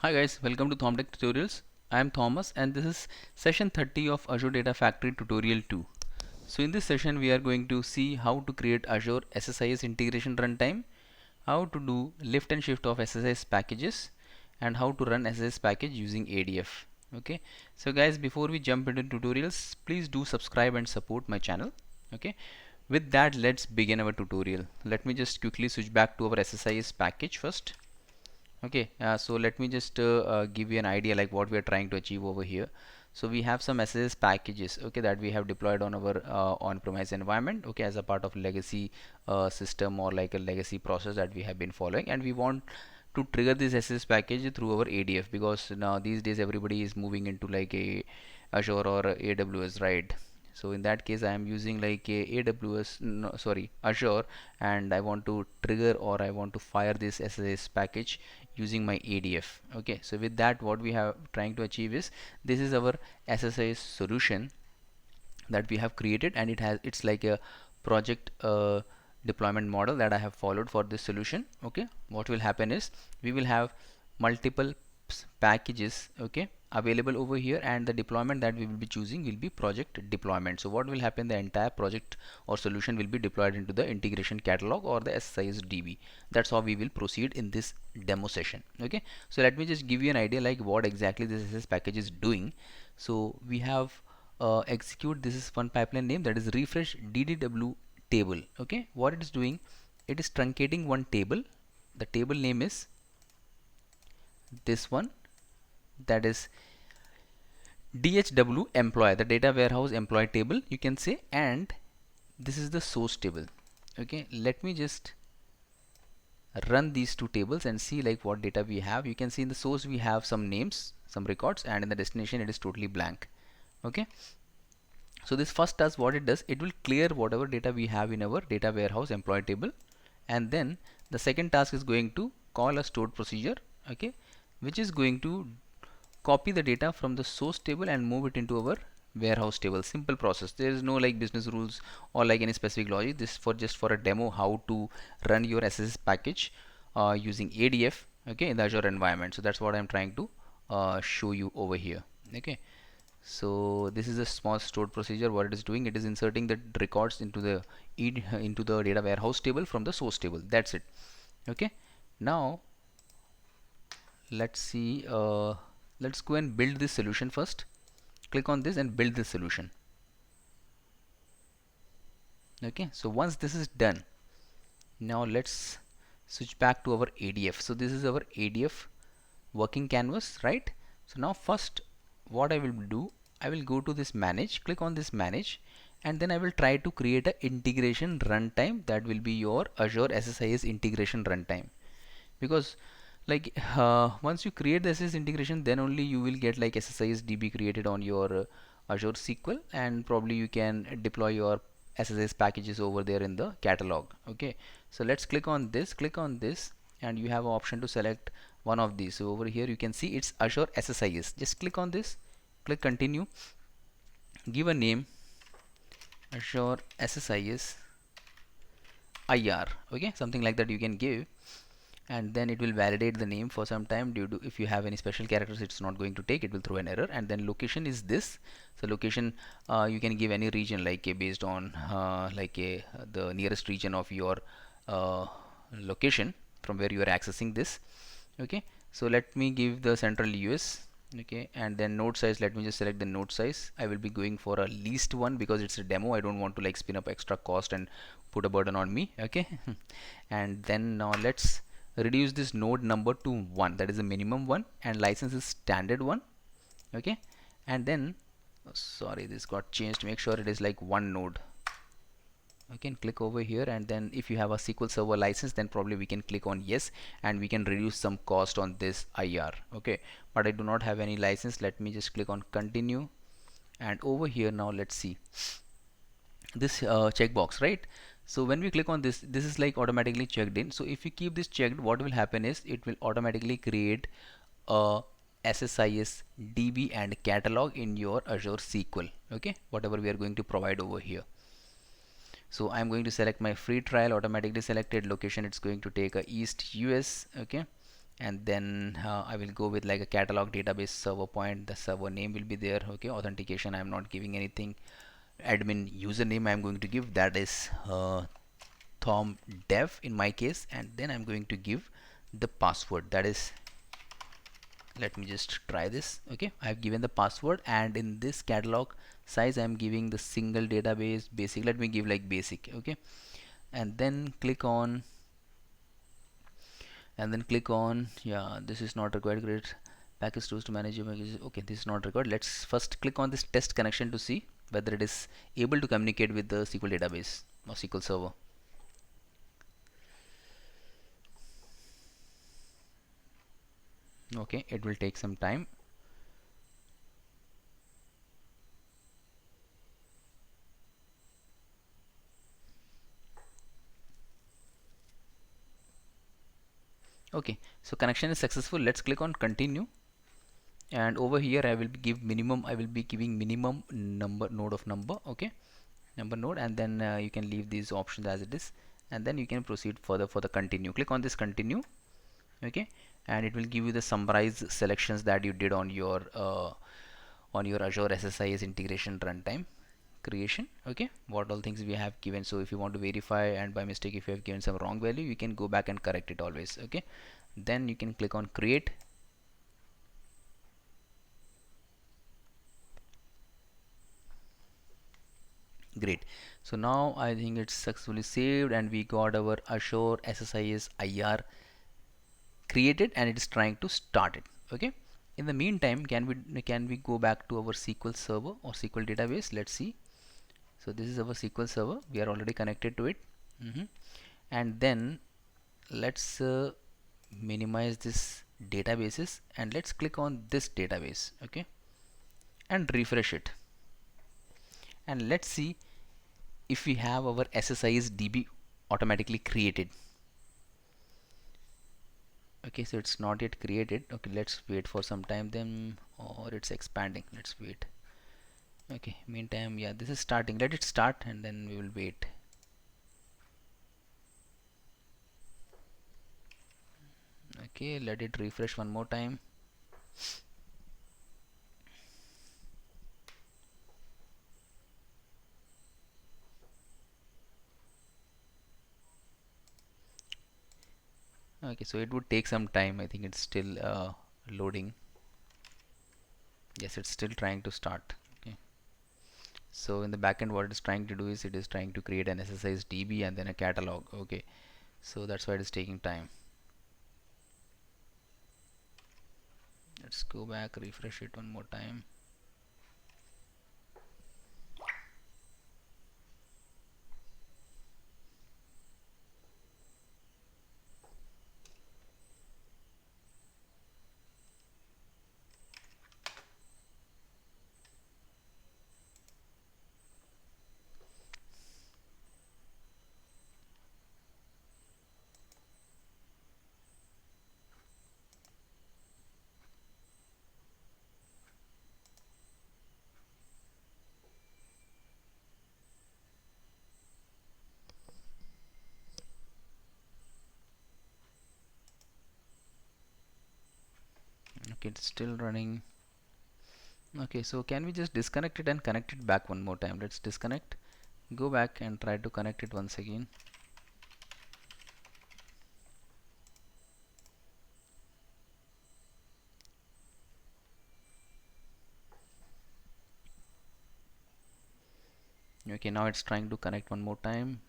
Hi guys, welcome to ThomTech Tutorials. I am Thomas and this is session 30 of Azure Data Factory tutorial 2. So in this session we are going to see how to create Azure SSIS integration runtime, how to do lift and shift of SSIS packages, and how to run SSIS package using ADF. Okay, so guys, before we jump into tutorials, please do subscribe and support my channel. Okay, with that, let's begin our tutorial. Let me just quickly switch back to our SSIS package first. Okay, so let me just give you an idea like what we are trying to achieve over here. So we have some SSIS packages, okay, that we have deployed on our on-premise environment, okay, as a part of legacy system or like a legacy process that we have been following, and we want to trigger this SSIS package through our ADF, because now these days everybody is moving into like a Azure or AWS, right? So in that case I am using like a AWS, no, sorry, Azure, and I want to trigger or I want to fire this SSIS package using my ADF. Okay, so with that what we have trying to achieve is, this is our SSIS solution that we have created, and it's like a project deployment model that I have followed for this solution. Okay, what will happen is we will have multiple packages, okay, available over here, and the deployment that we will be choosing will be project deployment. So what will happen, the entire project or solution will be deployed into the integration catalog or the SSIS DB. That's how we will proceed in this demo session. Okay, so let me just give you an idea like what exactly this SSIS package is doing. So we have execute, this is one pipeline name, that is refresh ddw table. Okay, what it is doing, it is truncating one table. The table name is this one, that is DHW employee, the data warehouse employee table, you can say, and this is the source table. Okay, let me just run these two tables and see like what data we have. You can see in the source we have some names, some records, and in the destination it is totally blank. Okay, so this first does what it does, it will clear whatever data we have in our data warehouse employee table, and then the second task is going to call a stored procedure, okay, which is going to copy the data from the source table and move it into our warehouse table. Simple process, there is no like business rules or like any specific logic. This for just for a demo how to run your SSIS package using ADF, okay, in the Azure environment. So that's what I'm trying to show you over here. Okay, so this is a small stored procedure. What it is doing, it is inserting the records into the data warehouse table from the source table. That's it. Okay, now let's see, let's go and build this solution first. Click on this and build this solution. Okay, so once this is done, now let's switch back to our ADF. So this is our ADF working canvas, right? So now first what I will do, I will go to this manage, click on this manage, and then I will try to create a integration runtime that will be your Azure SSIS integration runtime. Because like once you create the SSIS integration, then only you will get like SSIS DB created on your Azure SQL, and probably you can deploy your SSIS packages over there in the catalog. Okay, so let's click on this, and you have an option to select one of these. So over here you can see it's Azure SSIS. Just click on this, click continue, give a name Azure SSIS IR, okay, something like that you can give, and then it will validate the name for some time. Due to, if you have any special characters, it's not going to take, it will throw an error. And then location is this. So location, you can give any region, like based on the nearest region of your location from where you are accessing this. Okay, so let me give the central US. Okay, and then node size, let me just select the node size. I will be going for a least one because it's a demo. I don't want to like spin up extra cost and put a burden on me. Okay, and then now let's reduce this node number to 1, that is the minimum one, and license is standard one. Okay, and then sorry, this got changed, make sure it is like one node. You can click over here, and then if you have a SQL Server license, then probably we can click on yes, and we can reduce some cost on this IR. Okay, but I do not have any license. Let me just click on continue, and over here now let's see this checkbox, right? So when we click on this, this is like automatically checked in. So if you keep this checked, what will happen is it will automatically create a SSIS DB and catalog in your Azure SQL. Okay, whatever we are going to provide over here. So I'm going to select my free trial, automatically selected location, it's going to take a East US. Okay, and then I will go with like a catalog database server point. The server name will be there. Okay, authentication, I'm not giving anything. Admin username I'm going to give, that is Tom Dev in my case, and then I'm going to give the password, that is, let me just try this. Okay, I've given the password, and in this catalog size I'm giving the single database basic. Let me give like basic. Okay, and then click on, yeah, this is not required. Great package tools to manage your packages. Okay, this is not required. Let's first click on this test connection to see whether it is able to communicate with the SQL database or SQL server. Okay, it will take some time. Okay, so connection is successful. Let's click on continue, and over here I will give minimum, I will be giving minimum number node of number. Okay, number node, and then you can leave these options as it is, and then you can proceed further for the continue. Click on this continue. Okay, and it will give you the summarized selections that you did on your Azure SSIS integration runtime creation. Okay, what all things we have given. So if you want to verify, and by mistake if you have given some wrong value, you can go back and correct it always. Okay, then you can click on create. Great, so now I think it's successfully saved, and we got our Azure SSIS IR created, and it is trying to start it. Okay, in the meantime, can we go back to our SQL server or SQL database? Let's see. So this is our SQL server, we are already connected to it. And then let's minimize this databases, and let's click on this database. Okay, and refresh it, and let's see if we have our SSIS DB automatically created. Okay, so it's not yet created. Okay, let's wait for some time then, or it's expanding. Let's wait. Okay, meantime, yeah, this is starting. Let it start, and then we will wait. Okay, let it refresh one more time. Okay, so it would take some time. I think it's still loading. Yes, it's still trying to start. Okay, so in the backend, what it is trying to do is it is trying to create an SSIS DB and then a catalog. Okay, so that's why it is taking time. Let's go back, refresh it one more time. Okay, it's still running. Okay, so can we just disconnect it and connect it back one more time? Let's disconnect, go back and try to connect it once again. Okay, now it's trying to connect one more time.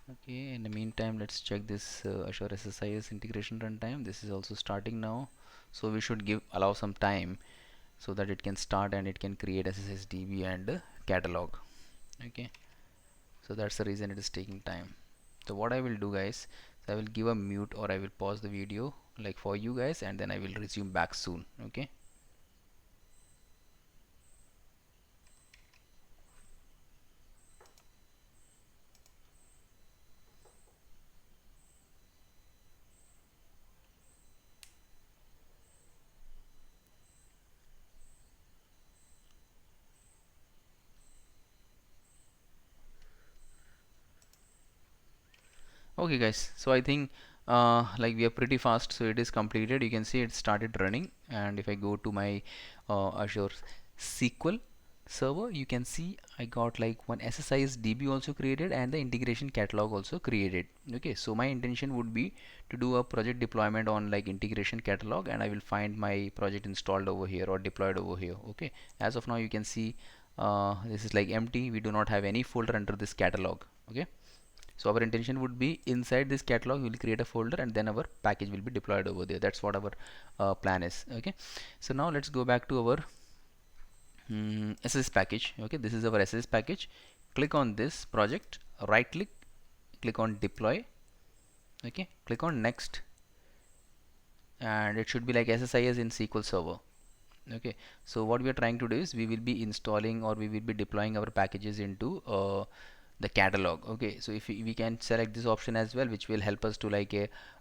Okay, in the meantime, let's check this Azure SSIS integration runtime. This is also starting now, so we should allow some time so that it can start and it can create SSIS DB and catalog. Okay, so that's the reason it is taking time. So what I will do, guys, I will give a mute, or I will pause the video like for you guys, and then I will resume back soon. Okay. Okay, guys, so I think like we are pretty fast, so it is completed. You can see it started running, and if I go to my Azure SQL server, you can see I got like one SSIS DB also created and the integration catalog also created. Okay, so my intention would be to do a project deployment on like integration catalog, and I will find my project installed over here or deployed over here. Okay, as of now you can see this is like empty. We do not have any folder under this catalog. Okay, so our intention would be inside this catalog we will create a folder and then our package will be deployed over there. That's what our plan is. Okay, so now let's go back to our SSIS package. Okay, this is our SSIS package. Click on this project, right click, click on deploy. Okay, click on next, and it should be like SSIS in SQL Server. Okay, so what we are trying to do is we will be installing or we will be deploying our packages into the catalog. Okay, so if we can select this option as well, which will help us to like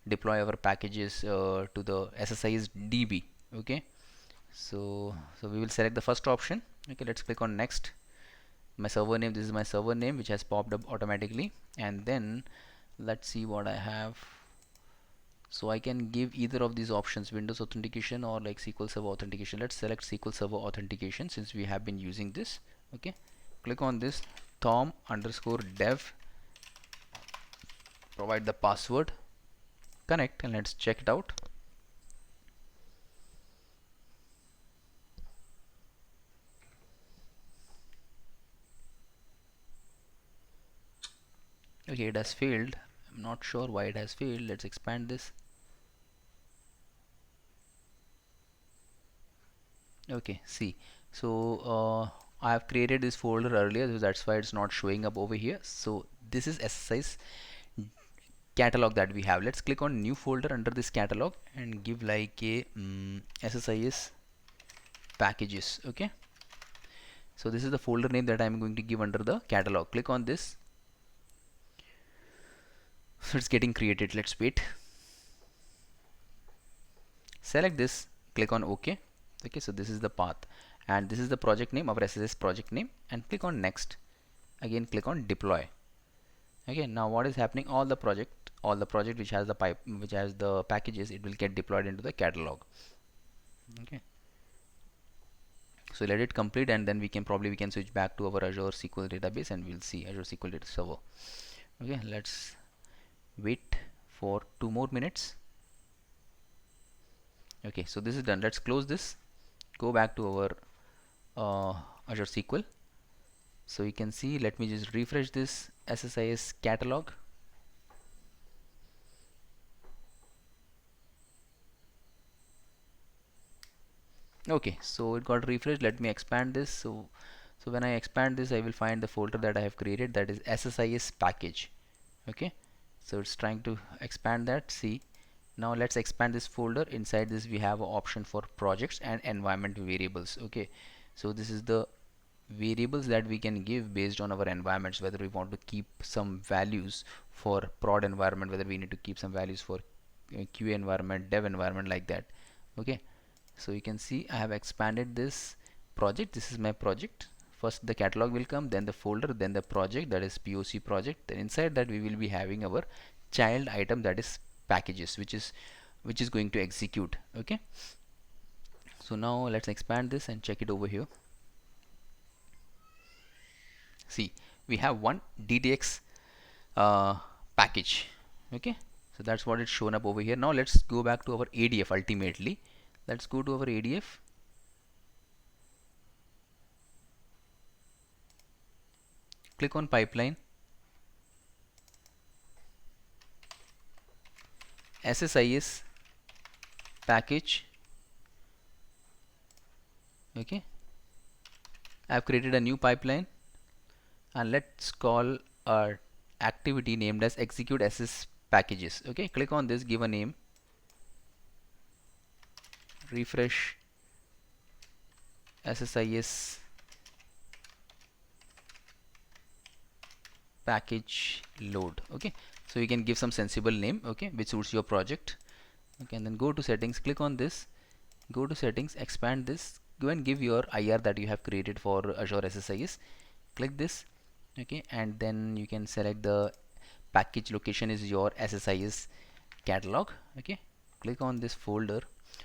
deploy our packages to the SSIS DB. Okay, so we will select the first option. Okay, let's click on next. My server name, this is my server name which has popped up automatically, and then let's see what I have. So I can give either of these options, Windows authentication or like SQL Server authentication. Let's select SQL Server authentication since we have been using this. Okay, click on this tom_dev, provide the password, connect, and let's check it out. Okay, it has failed. I'm not sure why it has failed. Let's expand this. Okay, see, so I have created this folder earlier, so that's why it's not showing up over here. So this is SSIS catalog that we have. Let's click on new folder under this catalog and give like a SSIS packages. Okay, so this is the folder name that I'm going to give under the catalog. Click on this. So it's getting created. Let's wait. Select this, click on OK. Okay, so this is the path, and this is the project name, our SSIS project name, and click on next. Again click on deploy. Okay, now what is happening, all the project which has the packages, it will get deployed into the catalog. Okay, so let it complete, and then we can switch back to our Azure SQL database and we'll see Azure SQL data server. Okay, let's wait for 2 more minutes. Okay, so this is done. Let's close this, go back to our Azure SQL. So you can see, let me just refresh this SSIS catalog. Okay, so it got refreshed. Let me expand this. So when I expand this, I will find the folder that I have created, that is SSIS package. Okay, so it's trying to expand that. See, now let's expand this folder. Inside this we have an option for projects and environment variables. Okay, so this is the variables that we can give based on our environments, whether we want to keep some values for prod environment, whether we need to keep some values for QA environment, dev environment, like that. Okay, so you can see I have expanded this project. This is my project. First the catalog will come, then the folder, then the project, that is POC project. Then inside that we will be having our child item, that is packages, which is going to execute. Okay, so now let's expand this and check it over here. See, we have one DTX package. Okay, so that's what it's shown up over here. Now let's go back to our ADF. Ultimately, let's go to our ADF. Click on pipeline, SSIS package. Okay, I've created a new pipeline, and let's call our activity named as execute SS packages. Okay, click on this, give a name, refresh SSIS package load. Okay, so you can give some sensible name, okay, which suits your project. Okay, and then go to settings, click on this, go to settings, expand this, go and give your IR that you have created for Azure SSIS. Click this. Okay, and then you can select the package location is your SSIS catalog. Okay, click on this folder.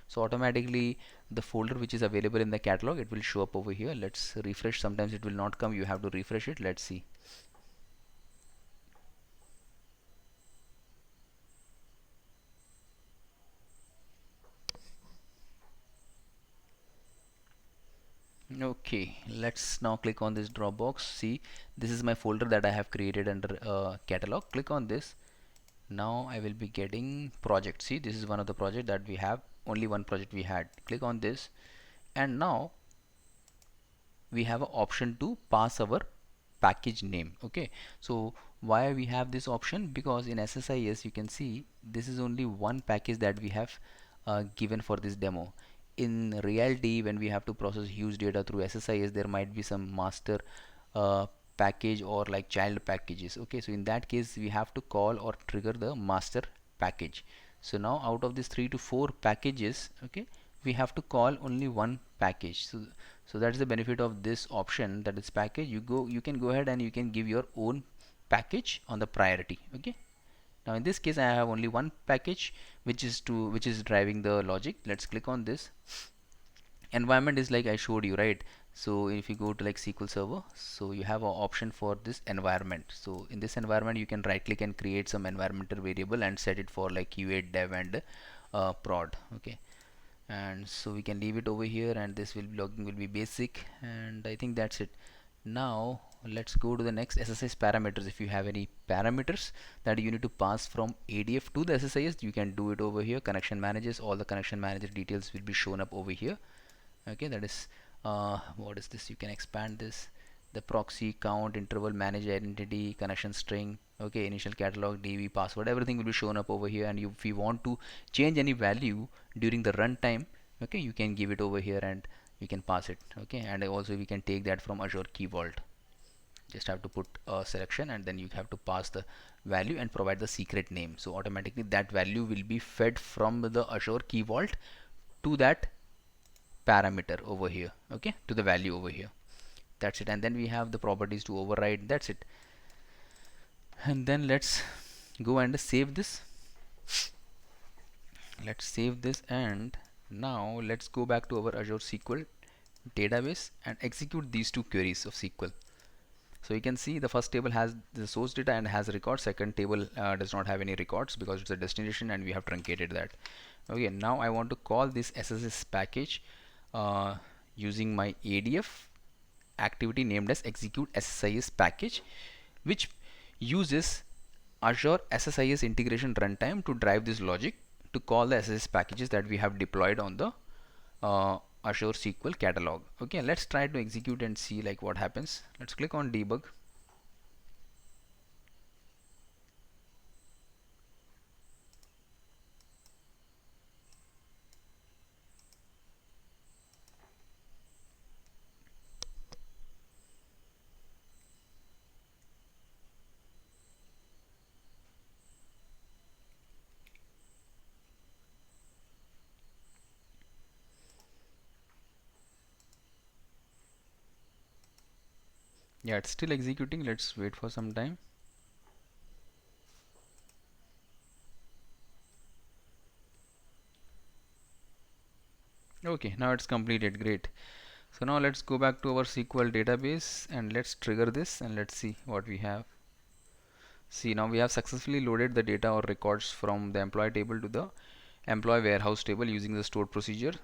So automatically the folder which is available in the catalog, it will show up over here. Let's refresh. Sometimes it will not come, you have to refresh it. Let's see. Okay, let's now click on this Dropbox. See, this is my folder that I have created under catalog. Click on this. Now I will be getting project. See, this is one of the project that we have, only one project we had. Click on this, and now we have an option to pass our package name. Okay, so why we have this option? Because in SSIS you can see this is only one package that we have given for this demo. In reality, when we have to process huge data through SSIS, there might be some master uh, package or like child packages. Okay, so in that case we have to call or trigger the master package. So now out of these 3 to 4 packages, okay, we have to call only one package. So that's the benefit of this option, that is package. You can go ahead and you can give your own package on the priority. Okay, now in this case I have only one package which is driving the logic. Let's click on this. Environment is like I showed you, right? So if you go to like SQL Server, so you have an option for this environment. So in this environment you can right click and create some environmental variable and set it for like QA, dev and prod. Okay, and so we can leave it over here, and this will logging will be basic, and I think that's it. Now let's go to the next SSIS parameters. If you have any parameters that you need to pass from ADF to the SSIS, you can do it over here. Connection managers, all the connection manager details will be shown up over here. Okay, that is what is this? You can expand this. The proxy, count, interval, manage identity, connection string, okay, initial catalog, DB, password, everything will be shown up over here. And if you want to change any value during the runtime, okay, you can give it over here and you can pass it. Okay, and also we can take that from Azure Key Vault. Just have to put a selection and then you have to pass the value and provide the secret name. So automatically that value will be fed from the Azure Key Vault to that parameter over here, okay, to the value over here. That's it. And then we have the properties to override. That's it. And then let's go and save this. Let's save this, and now let's go back to our Azure SQL database and execute these two queries of SQL. So you can see the first table has the source data and has records. Second table does not have any records because it's a destination and we have truncated that. Okay, now I want to call this SSIS package using my ADF activity named as execute SSIS package, which uses Azure SSIS integration runtime to drive this logic to call the SSIS packages that we have deployed on the Azure SQL catalog. Okay, let's try to execute and see like what happens. Let's click on debug. Yeah, it's still executing. Let's wait for some time. Okay, now it's completed. Great. So now let's go back to our SQL database and let's trigger this and let's see what we have. See, now we have successfully loaded the data or records from the employee table to the employee warehouse table using the stored procedure.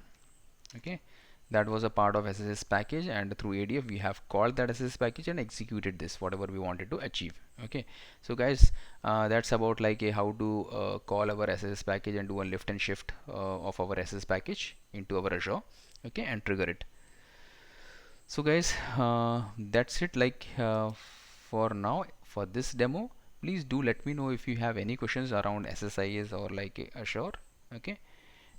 Okay, that was a part of SSIS package, and through ADF we have called that SSIS package and executed this whatever we wanted to achieve. Okay, so guys, that's about like how to call our SSIS package and do a lift and shift of our SSIS package into our Azure. Okay, and trigger it. So guys, that's it like for now for this demo. Please do let me know if you have any questions around SSIS or like Azure. Okay,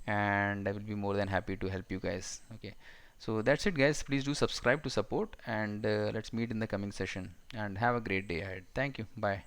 and I will be more than happy to help you guys. Okay, so that's it guys. Please do subscribe to support, and let's meet in the coming session, and have a great day ahead. Thank you. Bye.